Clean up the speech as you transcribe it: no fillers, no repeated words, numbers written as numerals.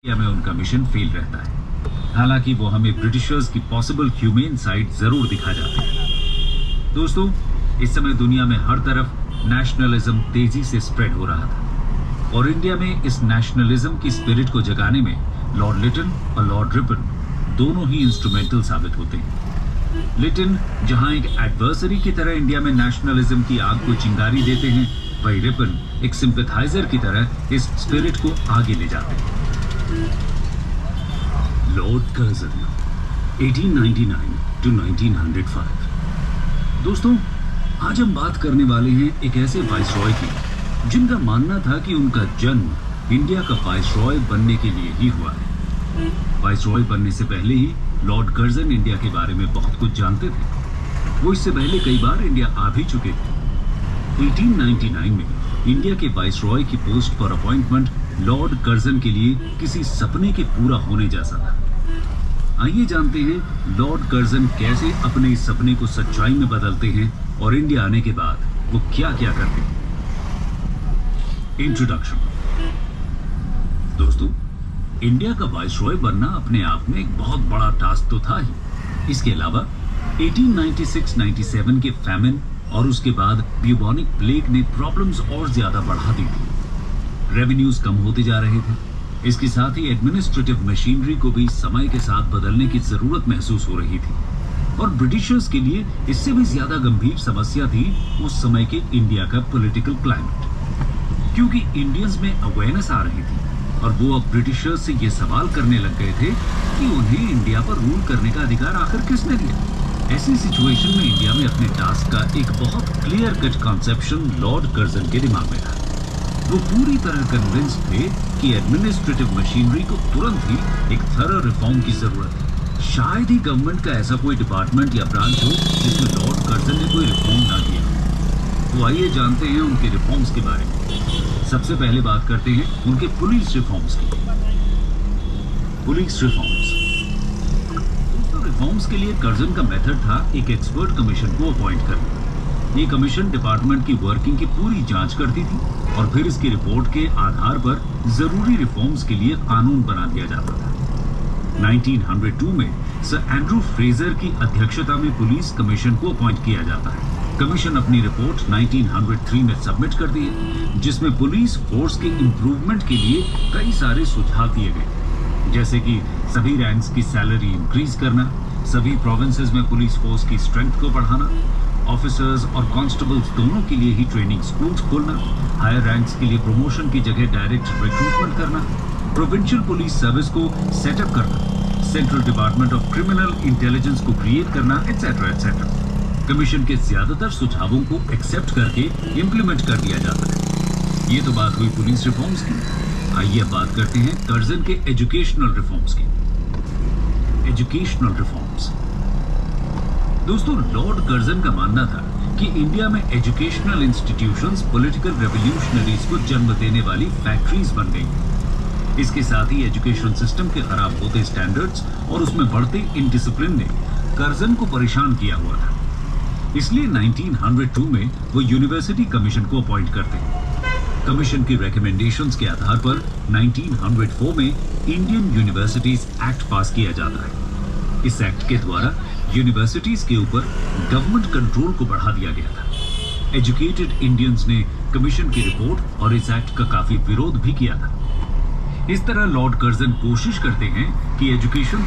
India में उनका mission fail रहता है। हालांकि वो हमें ब्रिटिशर्स की पॉसिबल ह्यूमेन साइड जरूर दिखा जाते हैं। दोस्तों, इस समय दुनिया में हर तरफ नेशनलिज्म तेजी से स्प्रेड हो रहा था और इंडिया में इस नेशनलिज्म की स्पिरिट को जगाने में लॉर्ड लिटन और लॉर्ड रिपन दोनों ही इंस्ट्रूमेंटल साबित होते हैं। लिटन जहां एक एडवर्सरी की तरह इंडिया में नेशनलिज्म की आग को चिंगारी देते हैं, वही रिपन एक सिंपैथाइजर की तरह इस स्पिरिट को आगे ले जाते हैं। Lord Curzon 1899 to 1905। दोस्तों, आज हम बात करने वाले हैं एक ऐसे वाइसरॉय की जिनका मानना था कि उनका जन्म इंडिया का वाइसरॉय बनने के लिए ही हुआ है। वाइसरॉय बनने से पहले ही लॉर्ड कर्जन इंडिया के बारे में बहुत कुछ जानते थे। वो इससे पहले कई बार इंडिया आ भी चुके थे। 1899 में इंडिया के वाइसरॉय की पोस्ट पर अपॉइंटमेंट लॉर्ड कर्जन के लिए किसी सपने के पूरा होने जैसा था। आइए जानते हैं लॉर्ड कर्जन कैसे अपने इस सपने को सच्चाई में बदलते हैं और इंडिया आने के बाद वो क्या क्या करते हैं। इंट्रोडक्शन। दोस्तों, इंडिया का वाइसरॉय बनना अपने आप में एक बहुत बड़ा टास्क तो था ही। इसके अलावा 1896-97 के फैमिन और उसके बाद ब्यूबोनिक प्लेग ने प्रॉब्लम्स और ज्यादा बढ़ा दी थी। रेवेन्यूज कम होते जा रहे थे। इसके साथ ही एडमिनिस्ट्रेटिव मशीनरी को भी समय के साथ बदलने की जरूरत महसूस हो रही थी और ब्रिटिशर्स के लिए इससे भी ज्यादा गंभीर समस्या थी उस समय के इंडिया का पॉलिटिकल क्लाइमेट, क्योंकि इंडियंस में अवेयरनेस आ रही थी और वो अब ब्रिटिशर्स से ये सवाल करने लग गए थे कि उन्हें इंडिया पर रूल करने का अधिकार आखिर किसने दिया। ऐसी सिचुएशन में इंडिया में अपने टास्क का एक बहुत clear cut conception Lord Curzon के दिमाग में था। वो पूरी तरह कन्विंस थे कि एडमिनिस्ट्रेटिव मशीनरी को तुरंत ही एक थरो रिफॉर्म की जरूरत है। शायद ही गवर्नमेंट का ऐसा कोई डिपार्टमेंट या ब्रांच हो जिसमें लॉर्ड कर्जन ने कोई रिफॉर्म ना किया। तो आइए जानते हैं उनके रिफॉर्म्स के बारे में। सबसे पहले बात करते हैं उनके पुलिस रिफॉर्म्स की। पुलिस रिफॉर्म्स रिफॉर्म्स के लिए कर्जन का मेथड था एक एक्सपर्ट कमीशन को अपॉइंट करना। ये कमीशन डिपार्टमेंट की वर्किंग की पूरी जांच करती थी और फिर इसकी रिपोर्ट के आधार पर जरूरी रिफॉर्म्स के लिए कानून बना दिया जाता था। 1902 में सर एंड्रू फ्रेजर की अध्यक्षता में पुलिस कमीशन को अपॉइंट किया जाता है। कमीशन अपनी रिपोर्ट 1903 में सबमिट करती है, जिसमें पुलिस फोर्स के इंप्रूवमेंट के लिए कई सारे सुझाव दिए गए, जैसे कि सभी रैंक्स की सैलरी इंक्रीज करना, सभी प्रोविंसेस में पुलिस फोर्स की स्ट्रेंथ को बढ़ाना, ऑफिसर्स और कांस्टेबल्स दोनों के लिए ही ट्रेनिंग स्कूल्स खोलना, हायर रैंक्स के लिए प्रमोशन की जगह डायरेक्ट रिक्रूटमेंट करना, प्रोविंशियल पुलिस सर्विस को सेटअप करना, central department of criminal intelligence को क्रिएट करना, एटसेट्रा एटसेट्रा। कमीशन के ज्यादातर सुझावों को एक्सेप्ट करके इंप्लीमेंट कर दिया जाता है। ये तो बात हुई पुलिस रिफॉर्म्स की। आइए अब बात करते हैं कर्जन के एजुकेशनल रिफॉर्म्स की। Educational reforms. दोस्तों, लॉर्ड कर्जन का मानना था कि इंडिया में एजुकेशनल इंस्टीट्यूशंस पॉलिटिकल रेवोल्यूशनरीज को जन्म देने वाली फैक्ट्रीज बन गई। इसके साथ ही एजुकेशन सिस्टम के खराब होते स्टैंडर्ड्स और उसमें बढ़ते इनडिसिप्लिन ने कर्जन को परेशान किया हुआ था। इसलिए 1902 में वो यूनिवर्सिटी कमीशन को अपॉइंट करते हैं। कमीशन की रिकमेंडेशंस के आधार पर 1904 में इंडियन यूनिवर्सिटीज एक्ट पास किया जाता है। इस एक्ट के द्वारा यूनिवर्सिटीज के ऊपर गवर्नमेंट कंट्रोल को बढ़ा दिया गया था। एजुकेटेड इंडियंस ने कमीशन की रिपोर्ट और इस एक्ट का काफी विरोध भी किया था। इस तरह लॉर्ड कर्जन कोशिश करते हैं कि एजुकेशन